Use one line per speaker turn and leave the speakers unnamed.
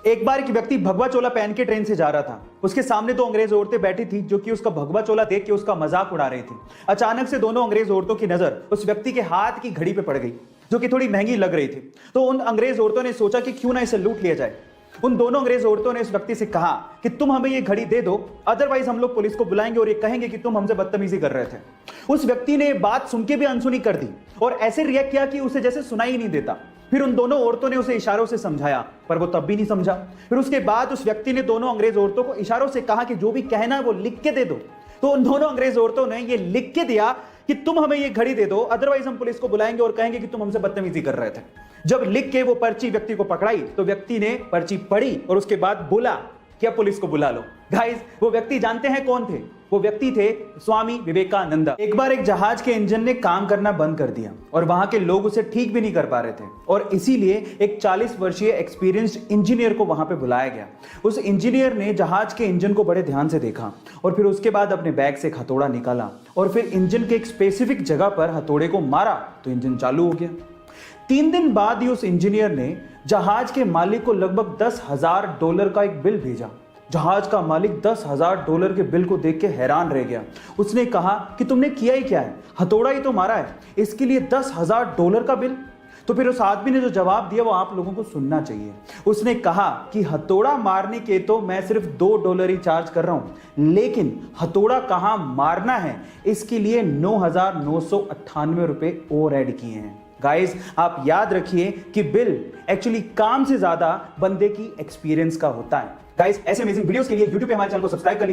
एक बार एक व्यक्ति भगवा चोला पहन के ट्रेन से जा रहा था। उसके सामने दो अंग्रेज औरतें बैठी थी जो कि उसका भगवा चोला देख के उसका मजाक उड़ा रही थी। अचानक से दोनों अंग्रेज औरतों की नजर उस व्यक्ति के हाथ की घड़ी पे पड़ गई जो कि थोड़ी महंगी लग रही थी। तो उन अंग्रेज औरतों ने सोचा कि क्यों ना इसे लूट लिया जाए। उन दोनों अंग्रेज औरतों ने इस व्यक्ति से कहा कि तुम हमें ये घड़ी दे दो, अदरवाइज हम लोग पुलिस को बुलाएंगे और ये कहेंगे कि तुम हमसे बदतमीजी कर रहे थे। उस व्यक्ति ने बात सुन के भी अनसुनी कर दी और ऐसे रिएक्ट किया कि उसे जैसे सुनाई ही नहीं देता। फिर उन दोनों औरतों ने उसे इशारों से समझाया पर वो तब भी नहीं समझा। फिर उसके बाद उस व्यक्ति ने दोनों अंग्रेज औरतों को इशारों से कहा कि जो भी कहना है वो लिख के दे दो। तो उन दोनों अंग्रेज औरतों ने ये लिख के दिया कि तुम हमें ये घड़ी दे दो, अदरवाइज हम पुलिस को बुलाएंगे और कहेंगे कि तुम हमसे बदतमीजी कर रहे थे। जब लिख के वो पर्ची व्यक्ति को पकड़ाई तो व्यक्ति ने पर्ची पढ़ी और उसके बाद बोला कि अब पुलिस को बुला लो। गाइस, वो व्यक्ति जानते हैं कौन थे? वो व्यक्ति थे स्वामी विवेकानंद। एक बार एक जहाज के इंजन ने काम करना बंद कर दिया और वहां के लोग उसे ठीक भी नहीं कर पा रहे थे और इसीलिए एक 40 वर्षीय एक्सपीरियंस्ड इंजीनियर को वहां पे बुलाया गया। उस इंजीनियर ने जहाज के इंजन को बड़े ध्यान से देखा और फिर उसके बाद अपने बैग से एक हथौड़ा निकाला और फिर इंजन के एक स्पेसिफिक जगह पर हथौड़े को मारा तो इंजन चालू हो गया। 3 दिन बाद ही उस इंजीनियर ने जहाज के मालिक को लगभग $10,000 का एक बिल भेजा। जहाज का मालिक $10,000 के बिल को देख के हैरान रह गया। उसने कहा कि तुमने किया ही क्या है, हथौड़ा ही तो मारा है, इसके लिए $10,000 का बिल। तो फिर उस आदमी ने जो जवाब दिया वो आप लोगों को सुनना चाहिए। उसने कहा कि हथौड़ा मारने के तो मैं सिर्फ $2 ही चार्ज कर रहा हूं, लेकिन हथौड़ा कहां मारना है इसके लिए $9,998 और ऐड किए हैं। गाइस, आप याद रखिए कि बिल एक्चुअली काम से ज्यादा बंदे की एक्सपीरियंस का होता है। गाइस, ऐसे अमेजिंग वीडियोस के लिए YouTube पे हमारे चैनल को सब्सक्राइब कर लीजिए।